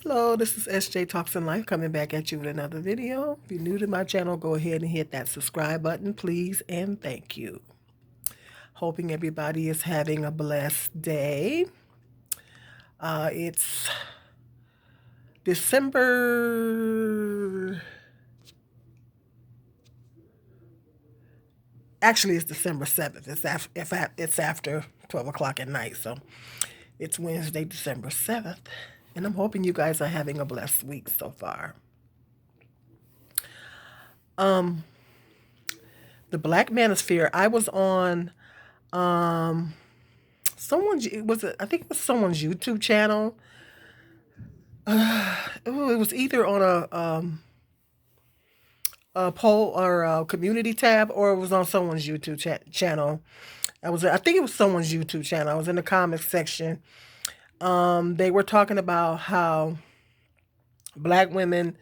Hello, this is SJ Talks in Life coming back at you with another video. If you're new to my channel, go ahead and hit that subscribe button, please, and thank you. Hoping everybody is having a blessed day. It's December, actually it's December 7th. It's after 12 o'clock at night, so it's Wednesday, December 7th. And I'm hoping you guys are having a blessed week so far. The Black Manosphere, I was on someone's it was I think it was someone's YouTube channel. It was either on a poll or a community tab, or it was on someone's YouTube channel. I think it was someone's YouTube channel. I was in the comments section. They were talking about how black women,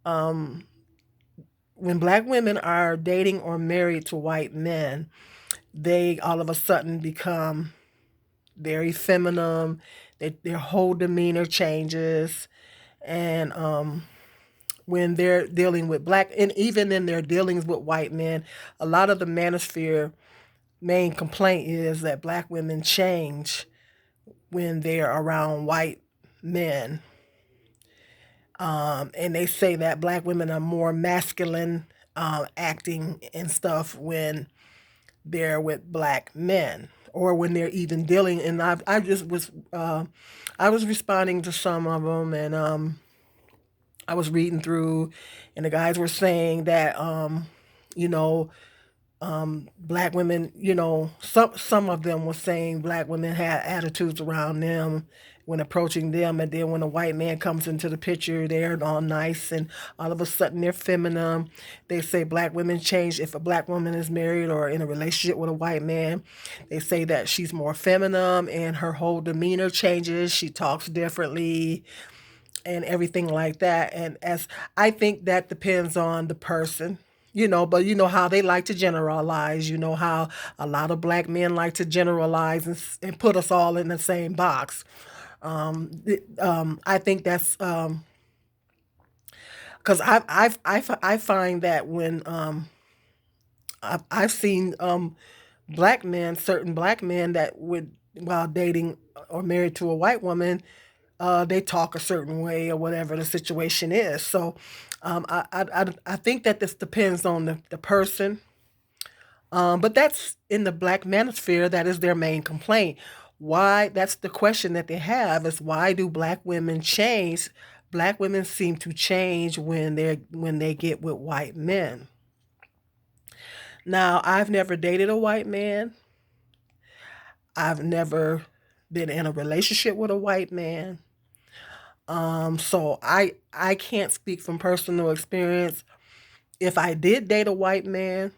when black women are dating or married to white men, they all of a sudden become very feminine. Their whole demeanor changes, and when they're dealing with black, and even in their dealings with white men, a lot of the manosphere main complaint is that black women change when they're around white men. And they say that black women are more masculine acting and stuff when they're with black men, or when they're even dealing. And I just was I was responding to some of them, and I was reading through, and the guys were saying that you know black women, some of them were saying black women had attitudes around them when approaching them, and then when a white man comes into the picture, they're all nice, and all of a sudden they're feminine. They say black women change if a black woman is married or in a relationship with a white man. They say that she's more feminine and her whole demeanor changes. She talks differently and everything like that. And as I think that depends on the person, but you know how they like to generalize. You know how a lot of black men like to generalize and put us all in the same box. I think that's because I find that when I've seen black men, certain black men that would, while dating or married to a white woman, they talk a certain way or whatever the situation is. So I think that this depends on the person. But that's in the black manosphere, that is their main complaint. Why? That's the question that they have, is why do black women change? Black women seem to change when they get with white men. Now, I've never dated a white man. I've never been in a relationship with a white man. So I can't speak from personal experience. If I did date a white man,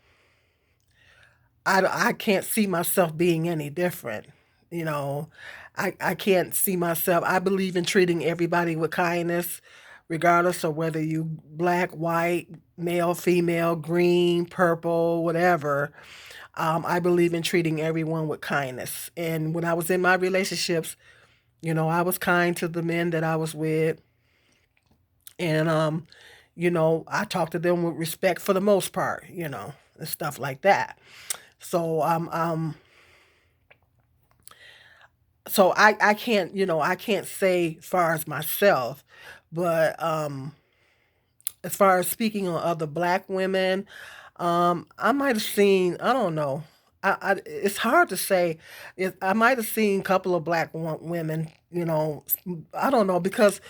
I can't see myself being any different. You know, I can't see myself. I believe in treating everybody with kindness, regardless of whether you black, white, male, female, green, purple, whatever. I believe in treating everyone with kindness. And when I was in my relationships, I was kind to the men that I was with. And I talk to them with respect for the most part, and stuff like that. So I can't, I can't say as far as myself, but as far as speaking on other black women, I might have seen, I don't know. It's hard to say. I might have seen a couple of black women, I don't know, because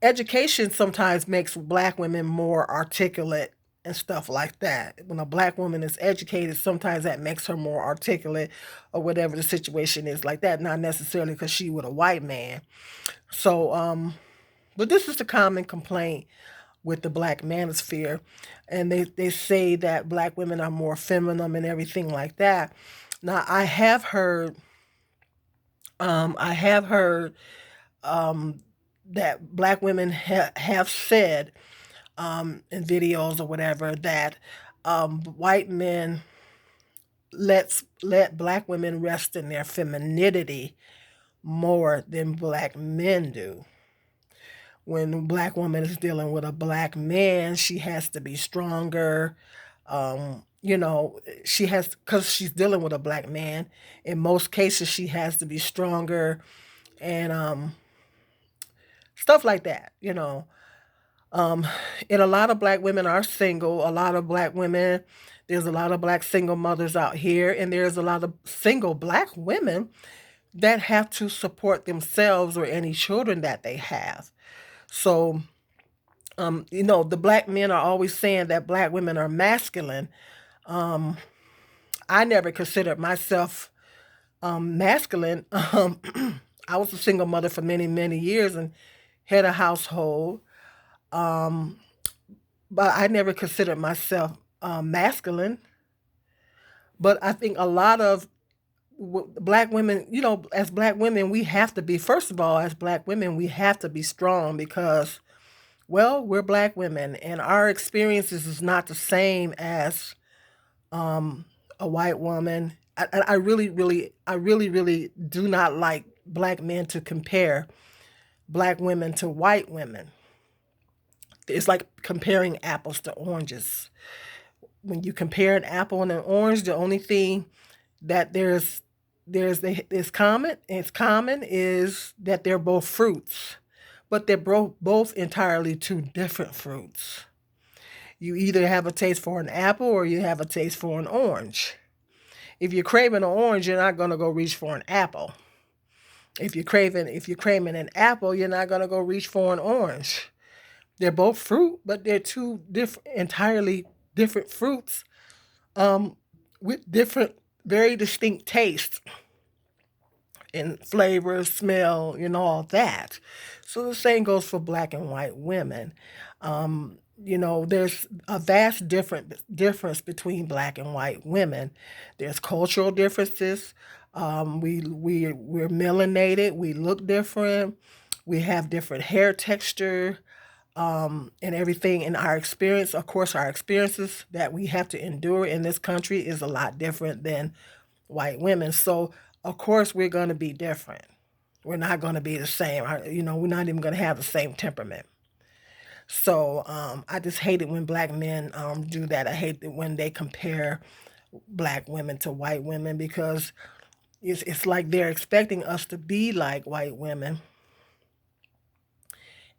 education sometimes makes black women more articulate and stuff like that. When a black woman is educated, sometimes that makes her more articulate, or whatever the situation is like that. Not necessarily because she with a white man. So, but this is the common complaint with the black manosphere, and they say that black women are more feminine and everything like that. Now, I have heard that black women have said in videos or whatever that white men let black women rest in their femininity more than black men do. when a black woman is dealing with a black man, she has to be stronger. She has, because she's dealing with a black man. In most cases, she has to be stronger, and stuff like that. Um, and a lot of black women are single. A lot of black women, there's a lot of black single mothers out here, and there's a lot of single black women that have to support themselves or any children that they have. So, the black men are always saying that black women are masculine. Um, I never considered myself masculine. I was a single mother for many, many years and had a household. Um, but I never considered myself masculine. But I think a lot of black women, as black women, we have to be, first of all, as black women, we have to be strong because, well, we're black women and our experiences is not the same as um, a white woman. I really do not like black men to compare black women to white women. It's like comparing apples to oranges. When you compare an apple and an orange, the only thing that it's common is that they're both fruits, but they're both entirely two different fruits. You either have a taste for an apple or you have a taste for an orange. If you're craving an orange, you're not going to go reach for an apple. If you're craving an apple, you're not going to go reach for an orange. They're both fruit, but they're two entirely different fruits, um, with different, very distinct tastes and flavor, smell, all that. So the same goes for black and white women. There's a vast difference between black and white women. There's cultural differences. We're melanated. We look different. We have different hair texture, and everything in our experience. Of course, our experiences that we have to endure in this country is a lot different than white women. So, of course, we're going to be different. We're not going to be the same. We're not even going to have the same temperament. So, I just hate it when black men do that. I hate it when they compare black women to white women because it's like they're expecting us to be like white women.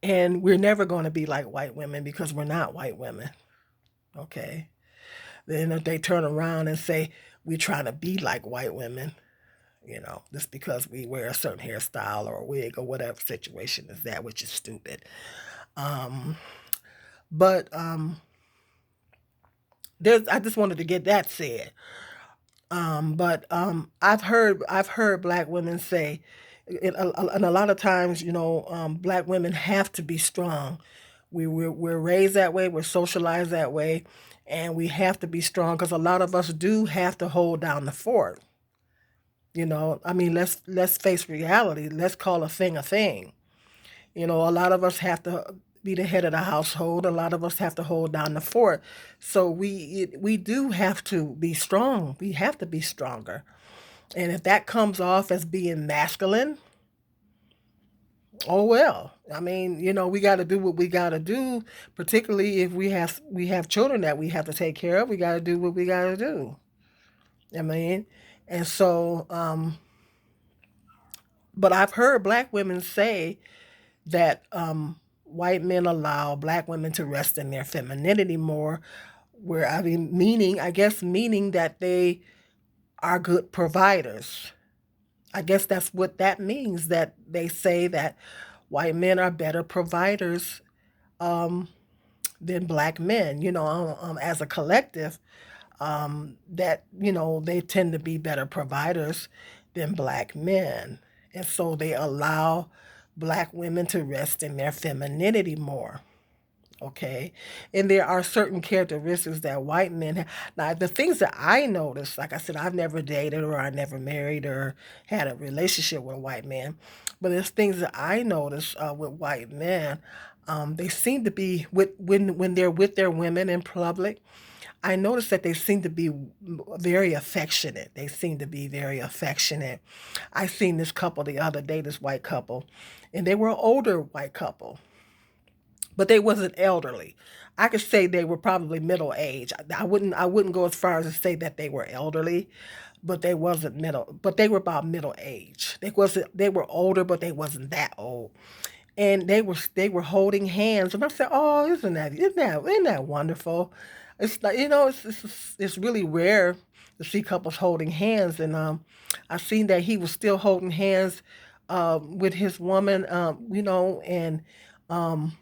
And we're never going to be like white women because we're not white women. Okay. Then if they turn around and say we're trying to be like white women, just because we wear a certain hairstyle or a wig or whatever situation is that, which is stupid. Um, but I just wanted to get that said. But I've heard black women say, and a lot of times, black women have to be strong. We're raised that way, we're socialized that way, and we have to be strong because a lot of us do have to hold down the fort. I mean, let's face reality. Let's call a thing a thing. A lot of us have to be the head of the household. A lot of us have to hold down the fort. So we do have to be strong. We have to be stronger. And if that comes off as being masculine, oh well. I mean, we got to do what we got to do. Particularly if we have children that we have to take care of. We got to do what we got to do. I mean, and so, but I've heard black women say that white men allow black women to rest in their femininity more, where I mean, meaning that they are good providers. I guess that's what that means. That they say that white men are better providers um, than black men. As a collective, that they tend to be better providers than black men, and so they allow black women to rest in their femininity more. Okay, and there are certain characteristics that white men have. Now, the things that I noticed, like I said, I've never dated or I never married or had a relationship with a white man, but there's things that I noticed with white men. They seem to be when they're with their women in public. I noticed that they seem to be very affectionate. They seem to be very affectionate. I seen this couple the other day, this white couple, and they were an older white couple. but they wasn't elderly. I could say they were probably middle age. I wouldn't go as far as to say that they were elderly, but they wasn't middle. But they were about middle age. They were older, but they wasn't that old. And they were holding hands, and I said, "Oh, isn't that wonderful?" It's like, it's really rare to see couples holding hands, and I seen that he was still holding hands with his woman, and um,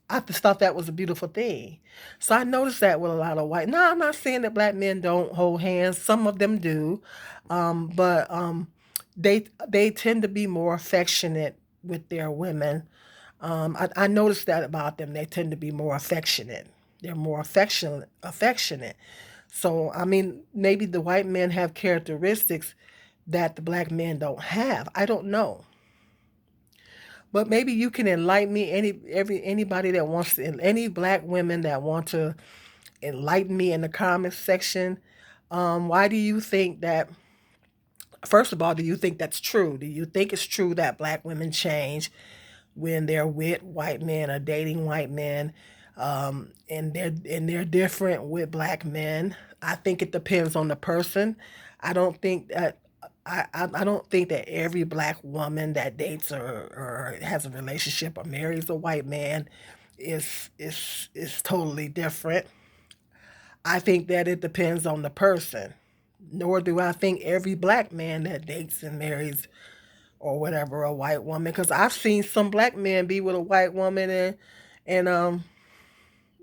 I just thought that was a beautiful thing. So I noticed that with a lot of white. Now I'm not saying that black men don't hold hands. Some of them do, but they tend to be more affectionate with their women. I noticed that about them. They tend to be more affectionate. They're more affectionate. So I mean, maybe the white men have characteristics that the black men don't have. I don't know. But maybe you can enlighten me. Anybody that wants to, any black women that want to enlighten me in the comments section. Why do you think that? First of all, do you think that's true? Do you think it's true that black women change when they're with white men or dating white men, and they're different with black men? I think it depends on the person. I don't think that I don't think that every black woman that dates or has a relationship or marries a white man is totally different. I think that it depends on the person. Nor do I think every black man that dates and marries or whatever a white woman, because I've seen some black men be with a white woman, and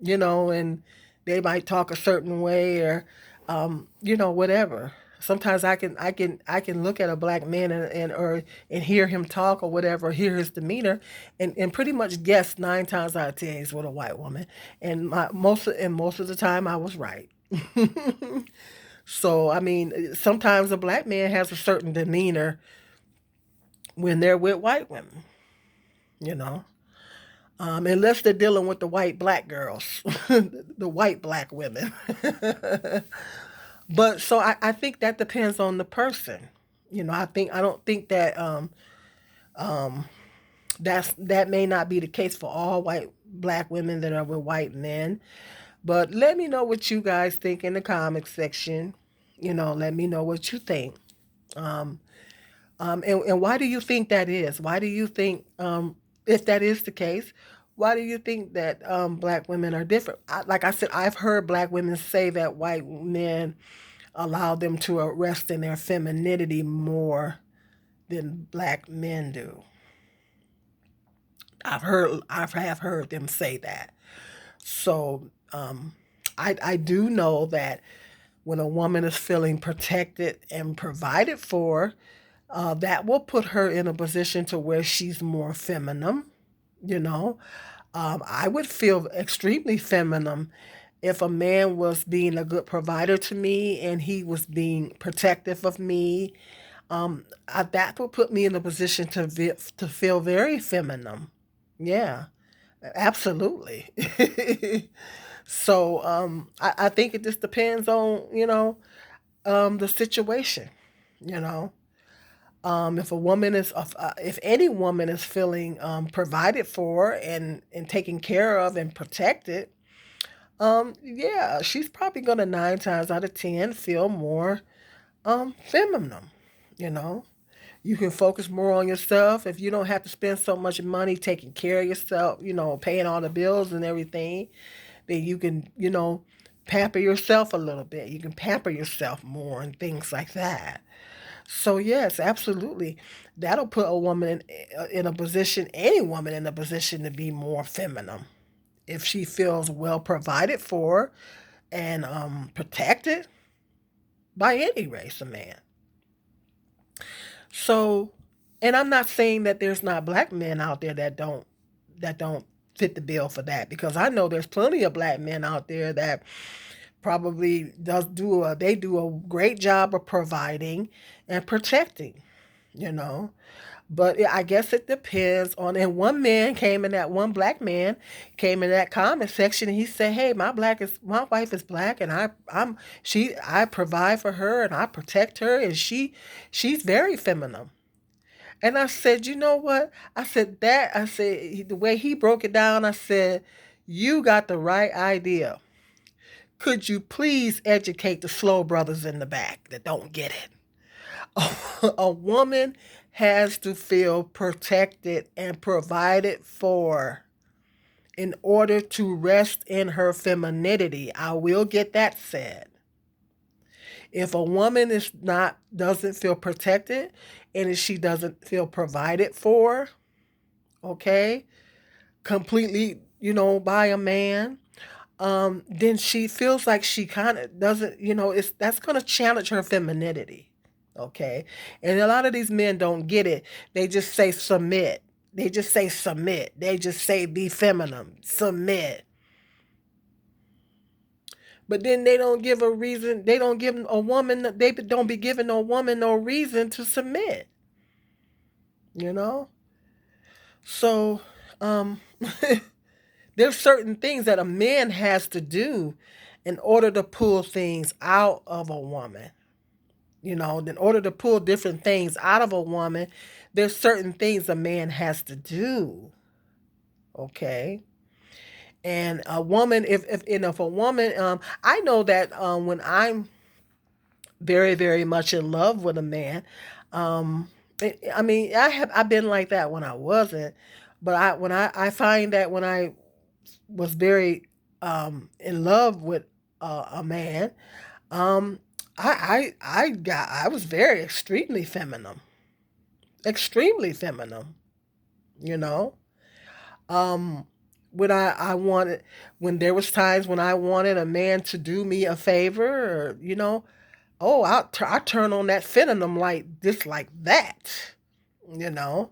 they might talk a certain way, or whatever. Sometimes I can look at a black man and hear him talk or whatever, hear his demeanor, and pretty much guess 9 times out of 10 he's with a white woman, and most of the time I was right. So I mean, sometimes a black man has a certain demeanor when they're with white women, you know. Unless they're dealing with the white black girls, the white black women. But so I think that depends on the person. I don't think that that may not be the case for all white black women that are with white men. But let me know what you guys think in the comic section. Let me know what you think. Um, and why do you think that is? Why do you think, if that is the case, why do you think that black women are different? Like I said, I've heard black women say that white men allow them to rest in their femininity more than black men do. I have heard them say that. So I do know that when a woman is feeling protected and provided for, that will put her in a position to where she's more feminine. You know, I would feel extremely feminine if a man was being a good provider to me and he was being protective of me. That would put me in a position to feel very feminine. Yeah, absolutely. So I think it just depends on the situation. You know, if any woman is feeling provided for and taken care of and protected, yeah, she's probably gonna 9 times out of 10 feel more feminine. You know, you can focus more on yourself if you don't have to spend so much money taking care of yourself. Paying all the bills and everything. Then you can pamper yourself a little bit. You can pamper yourself more and things like that. So yes, absolutely. That'll put a woman in a position, any woman in a position to be more feminine if she feels well provided for and protected by any race of man. So, and I'm not saying that there's not black men out there that don't fit the bill for that, because I know there's plenty of black men out there that probably do a great job of providing and protecting, you know. But I guess it depends on. And one black man came in that comment section and he said, "Hey, my wife is black, and I provide for her and I protect her, and she's very feminine." And I said, you know what? I said, the way he broke it down, I said, you got the right idea. Could you please educate the slow brothers in the back that don't get it? A woman has to feel protected and provided for in order to rest in her femininity. I will get that said. If a woman is not doesn't feel protected and if she doesn't feel provided for, okay, completely, by a man, then she feels like she kind of doesn't, it's that's going to challenge her femininity. Okay. And a lot of these men don't get it. They just say submit. They just say submit. They just say be feminine, submit. But then they don't give a reason. They don't give a woman, they don't be giving a woman no reason to submit, you know? So, um, there's certain things that a man has to do in order to pull things out of a woman. In order to pull different things out of a woman, there's certain things a man has to do. Okay. And a woman, if a woman, I know that when I'm very, very much in love with a man, um, I mean, I've been like that when I wasn't, but I find that when I was very in love with a man, um, I was very extremely feminine, you know. Um, when I wanted when there was times when I wanted a man to do me a favor, or oh, I turn on that feminine light just like that, you know.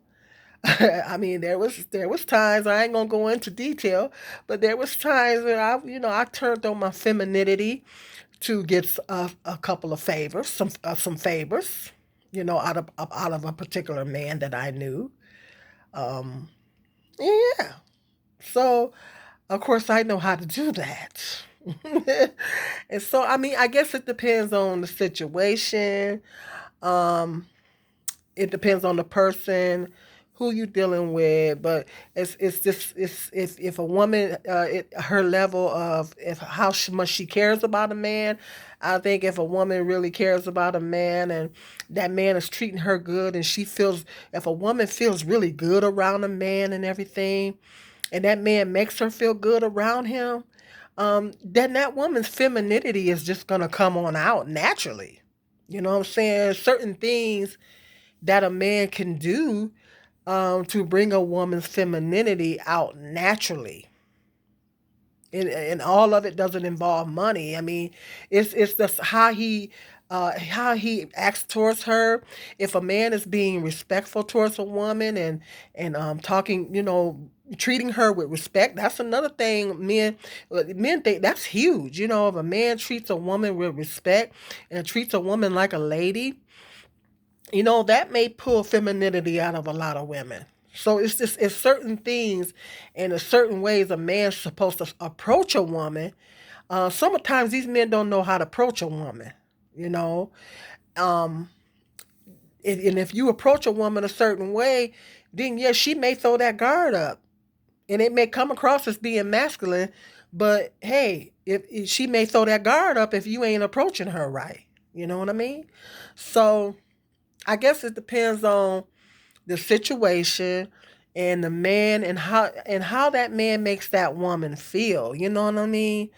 I mean, there was times I ain't gonna go into detail, but there was times that I turned on my femininity to get a couple of favors, some favors, out of a particular man that I knew. Um, yeah. So of course I know how to do that. And so I mean, I guess it depends on the situation. Um, it depends on the person who you dealing with, but it's just it's if a woman her level of if how much she cares about a man. I think if a woman really cares about a man and that man is treating her good and she feels if a woman feels really good around a man and everything and that man makes her feel good around him, then that woman's femininity is just gonna come on out naturally. You know what I'm saying? Certain things that a man can do to bring a woman's femininity out naturally. And all of it doesn't involve money. I mean, it's just how he acts towards her. If a man is being respectful towards a woman and talking, treating her with respect, that's another thing. Men think that's huge. If a man treats a woman with respect and treats a woman like a lady, that may pull femininity out of a lot of women. So it's certain things and it's certain ways a man's supposed to approach a woman. Sometimes these men don't know how to approach a woman, you know. Um, and if you approach a woman a certain way, then yes, she may throw that guard up, and it may come across as being masculine. But hey, if she may throw that guard up if you ain't approaching her right, you know what I mean? So I guess it depends on the situation and the man and how that man makes that woman feel. You know what I mean?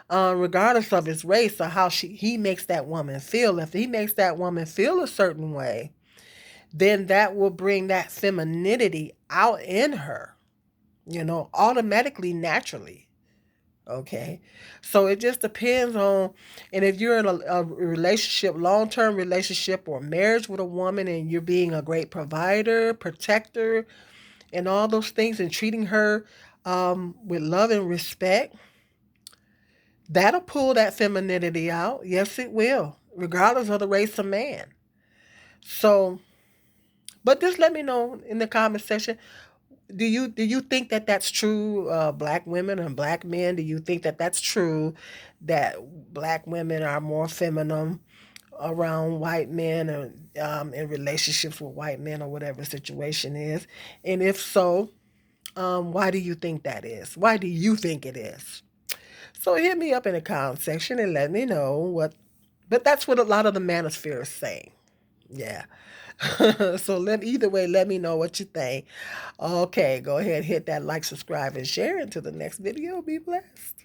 Regardless of his race or how he makes that woman feel. If he makes that woman feel a certain way, then that will bring that femininity out in her. Automatically, naturally. Okay. So it just depends on, and if you're in a relationship, long term relationship or marriage with a woman and you're being a great provider, protector, and all those things and treating her with love and respect, that'll pull that femininity out. Yes, it will, regardless of the race of man. So, but just let me know in the comment section. Do you think that that's true? Black women and black men. Do you think that that's true? That black women are more feminine, around white men or in relationships with white men or whatever the situation is? And if so, why do you think that is? Why do you think it is? So hit me up in the comment section and let me know what. But that's what a lot of the manosphere is saying. Yeah. So either way, let me know what you think. Okay, go ahead, hit that like, subscribe, and share. Until the next video, be blessed.